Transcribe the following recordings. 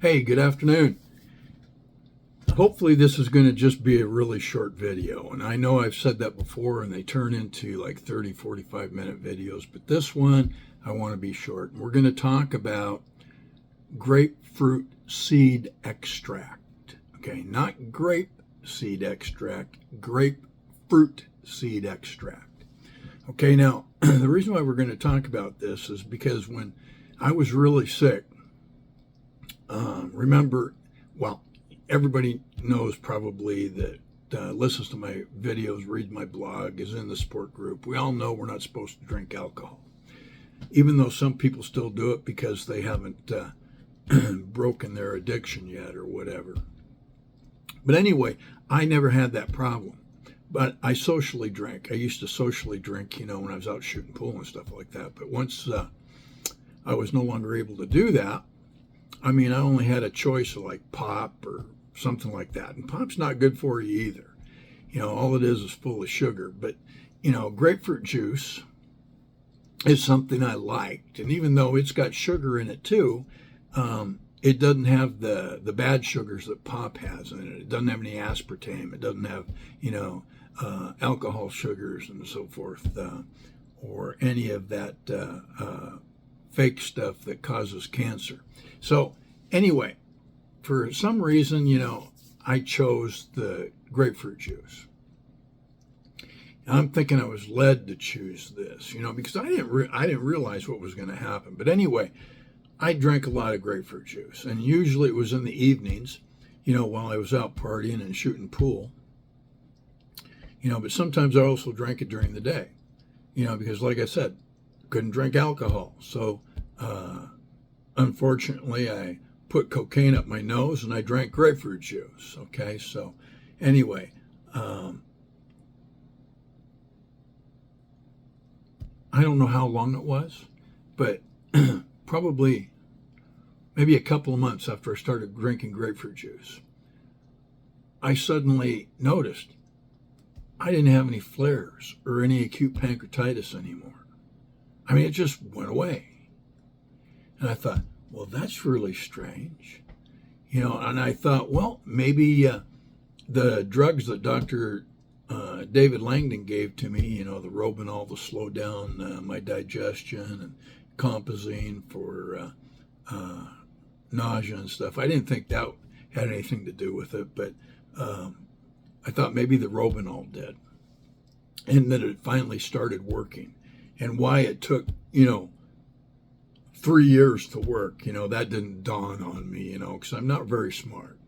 Hey, good afternoon. Hopefully this is going to just be a really short video. And I know I've said that before and they turn into like 30, 45-minute videos. But this one, I want to be short. We're going to talk about grapefruit seed extract. Okay, not grape seed extract, grapefruit seed extract. Okay, now the reason why we're going to talk about this is because when I was really sick, remember, well, everybody knows probably that listens to my videos, reads my blog, is in the support group. We all know we're not supposed to drink alcohol, even though some people still do it because they haven't broken their addiction yet or whatever. But anyway, I never had that problem. But I socially drank. I used to socially drink, when I was out shooting pool and stuff like that. But once I was no longer able to do that, I only had a choice of like pop or something like that. And pop's not good for you either. All it is full of sugar. But, grapefruit juice is something I liked. And even though it's got sugar in it too, it doesn't have the bad sugars that pop has in it. It doesn't have any aspartame. It doesn't have, alcohol sugars and so forth, or any of that fake stuff that causes cancer. So anyway, for some reason, I chose the grapefruit juice. I'm thinking I was led to choose this, because I didn't realize what was going to happen. But anyway, I drank a lot of grapefruit juice, and usually it was in the evenings, while I was out partying and shooting pool. But sometimes I also drank it during the day, because like I said, couldn't drink alcohol. So unfortunately, I put cocaine up my nose and I drank grapefruit juice. Okay, so anyway, I don't know how long it was, but probably maybe a couple of months after I started drinking grapefruit juice, I suddenly noticed I didn't have any flares or any acute pancreatitis anymore. It just went away. And I thought, well, that's really strange. And I thought, well, maybe the drugs that Dr. David Langdon gave to me, the Robinol to slow down my digestion, and Compazine for nausea and stuff. I didn't think that had anything to do with it, but I thought maybe the Robinol did. And that it finally started working. And why it took, 3 years to work, that didn't dawn on me, because I'm not very smart.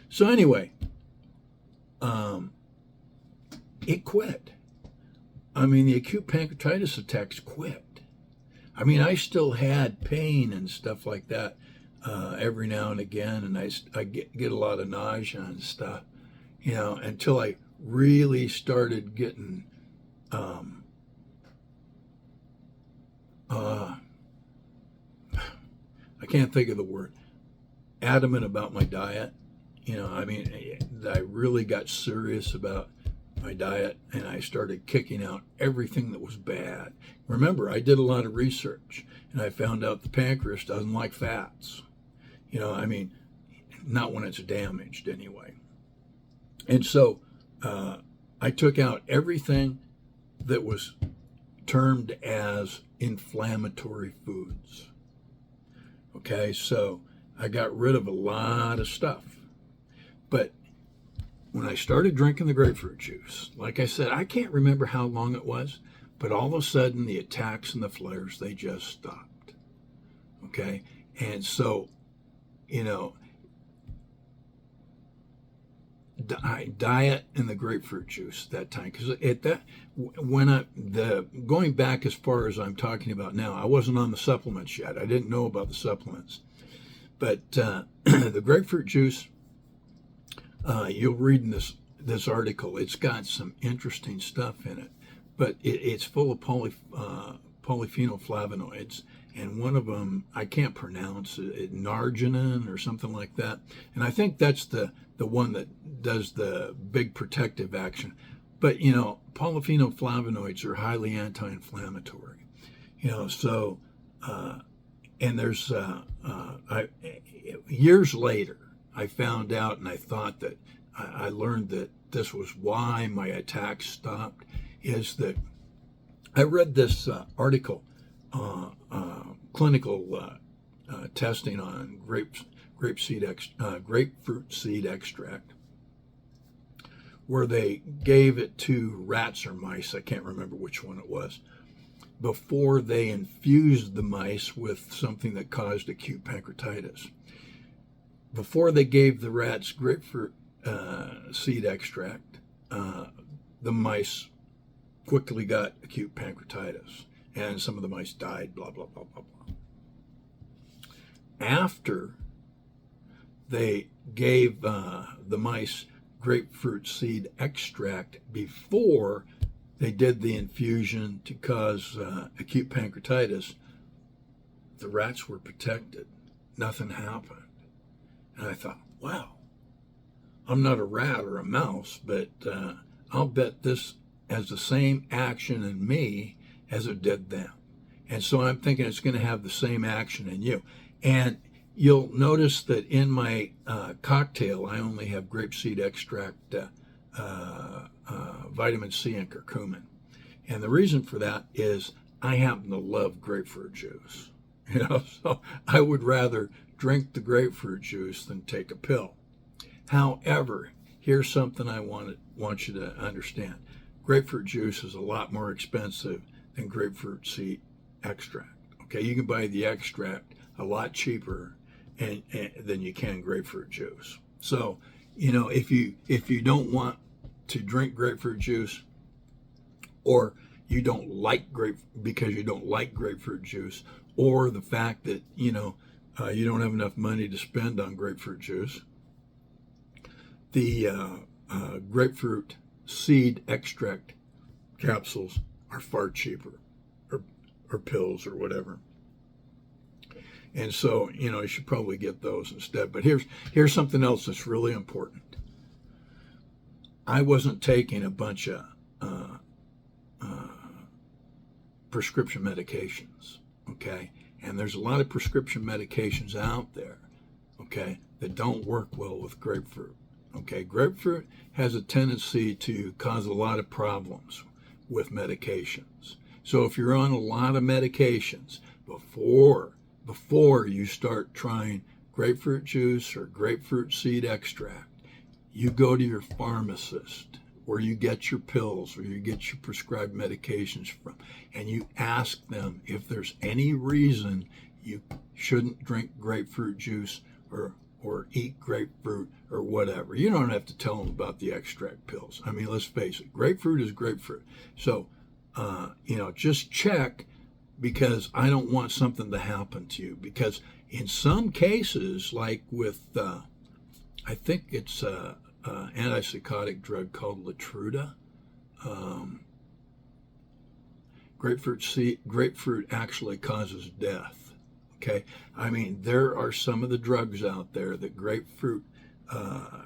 So anyway, it quit. The acute pancreatitis attacks quit. I still had pain and stuff like that every now and again, and I get a lot of nausea and stuff, until I really started getting I can't think of the word, adamant about my diet. I really got serious about my diet, and I started kicking out everything that was bad. Remember, I did a lot of research, and I found out the pancreas doesn't like fats. Not when it's damaged anyway. And so I took out everything that was termed as inflammatory foods. Okay, so I got rid of a lot of stuff. But when I started drinking the grapefruit juice, like I said, I can't remember how long it was, but all of a sudden the attacks and the flares, they just stopped. Okay, and so, diet and the grapefruit juice that time, because going back as far as I'm talking about now, I wasn't on the supplements yet. I didn't know about the supplements, but the grapefruit juice, you'll read in this article, it's got some interesting stuff in it, but it's full of polyphenol-flavonoids, and one of them, I can't pronounce it, narginin or something like that, and I think that's the one that does the big protective action. But, polyphenol-flavonoids are highly anti-inflammatory, so And there's years later, I found out, and I thought that I learned that this was why my attacks stopped. Is that I read this article, clinical testing on grapefruit seed extract, where they gave it to rats or mice. I can't remember which one it was, before they infused the mice with something that caused acute pancreatitis. Before they gave the rats grapefruit seed extract, the mice quickly got acute pancreatitis, and some of the mice died, blah, blah, blah, blah, blah. After they gave the mice grapefruit seed extract before they did the infusion to cause acute pancreatitis, the rats were protected. Nothing happened. And I thought, wow, I'm not a rat or a mouse, but I'll bet this has the same action in me as it did them. And so I'm thinking it's going to have the same action in you. And you'll notice that in my cocktail, I only have grapeseed extract, vitamin C, and curcumin. And the reason for that is I happen to love grapefruit juice. So I would rather drink the grapefruit juice than take a pill. However, here's something I want you to understand. Grapefruit juice is a lot more expensive than grapefruit seed extract. Okay, you can buy the extract a lot cheaper than you can grapefruit juice. So, if you don't want to drink grapefruit juice, or you don't like because you don't like grapefruit juice, or the fact that you don't have enough money to spend on grapefruit juice, the grapefruit seed extract capsules are far cheaper, or pills or whatever. And so, you should probably get those instead. But here's something else that's really important. I wasn't taking a bunch of prescription medications, okay? And there's a lot of prescription medications out there, okay, that don't work well with grapefruit, okay? Grapefruit has a tendency to cause a lot of problems with medications. So if you're on a lot of medications, before you start trying grapefruit juice or grapefruit seed extract, you go to your pharmacist, where you get your pills, or you get your prescribed medications from, and you ask them if there's any reason you shouldn't drink grapefruit juice or eat grapefruit or whatever. You don't have to tell them about the extract pills. I mean, let's face it, grapefruit is grapefruit. So, just check, because I don't want something to happen to you. Because in some cases, like with, I think it's antipsychotic drug called Latruda. Grapefruit actually causes death. Okay, I mean, there are some of the drugs out there that grapefruit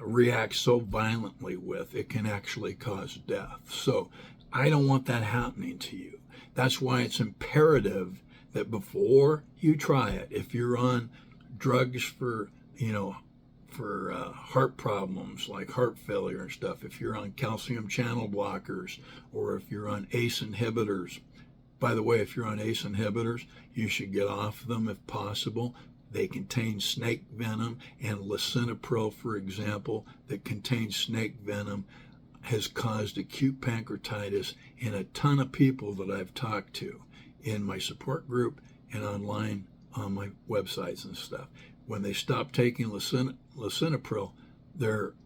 reacts so violently with, it can actually cause death. So I don't want that happening to you. That's why it's imperative that before you try it, if you're on drugs for heart problems like heart failure and stuff, if you're on calcium channel blockers, or if you're on ACE inhibitors. By the way, if you're on ACE inhibitors, you should get off them if possible. They contain snake venom, and lisinopril, for example, that contains snake venom, has caused acute pancreatitis in a ton of people that I've talked to in my support group and online on my websites and stuff. When they stop taking lisinopril,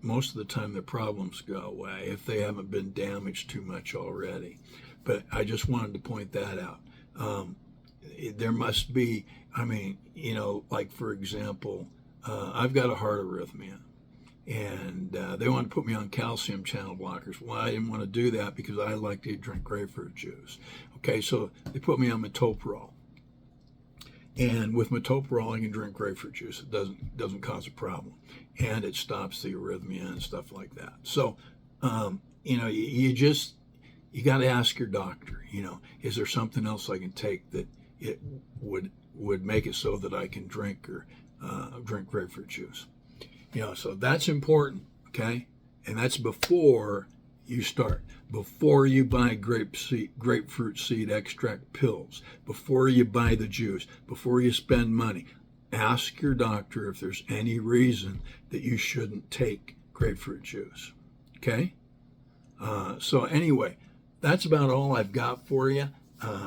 most of the time their problems go away if they haven't been damaged too much already. But I just wanted to point that out. There must be, like for example, I've got a heart arrhythmia, and they want to put me on calcium channel blockers. Well, I didn't want to do that because I like to drink grapefruit juice. Okay, so they put me on metoprolol. And with metoprolol, I can drink grapefruit juice. It doesn't cause a problem, and it stops the arrhythmia and stuff like that. So, you got to ask your doctor. Is there something else I can take that it would would make it so that I can drink grapefruit juice. So that's important, okay? And that's before you start, before you buy grapefruit seed extract pills, before you buy the juice, before you spend money. Ask your doctor if there's any reason that you shouldn't take grapefruit juice, okay? So anyway, that's about all I've got for you.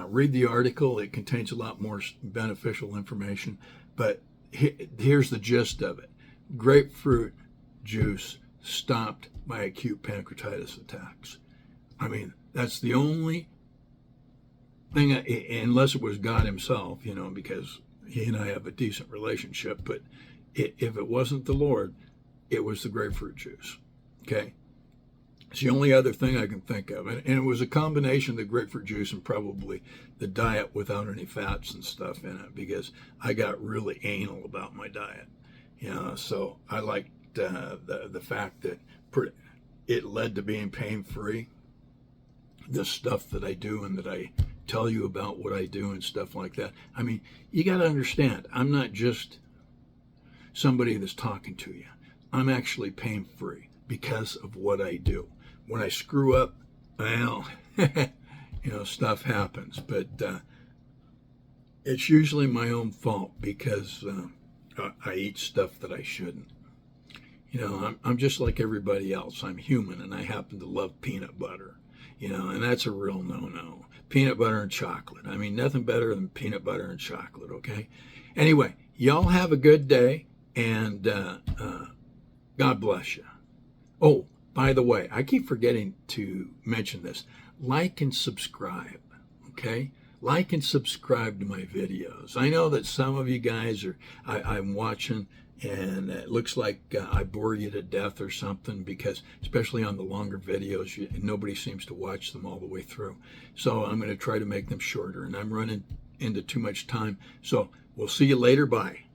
Read the article. It contains a lot more beneficial information, but here's the gist of it. Grapefruit juice stopped my acute pancreatitis attacks. I mean, that's the only thing, unless it was God himself, because he and I have a decent relationship, but if it wasn't the Lord, it was the grapefruit juice, okay? It's the only other thing I can think of. And it was a combination of the grapefruit juice and probably the diet without any fats and stuff in it, because I got really anal about my diet. So I liked the fact that it led to being pain-free. The stuff that I do and that I tell you about what I do and stuff like that. I mean, you got to understand, I'm not just somebody that's talking to you. I'm actually pain-free because of what I do. When I screw up, well, stuff happens, but it's usually my own fault because I eat stuff that I shouldn't. I'm just like everybody else. I'm human, and I happen to love peanut butter, and that's a real no-no. Peanut butter and chocolate. I mean, nothing better than peanut butter and chocolate, okay? Anyway, y'all have a good day, and God bless you. Oh, by the way, I keep forgetting to mention this. Like and subscribe, okay? Like and subscribe to my videos. I know that some of you guys I'm watching, and it looks like I bore you to death or something, because especially on the longer videos, nobody seems to watch them all the way through. So I'm going to try to make them shorter, and I'm running into too much time. So we'll see you later. Bye.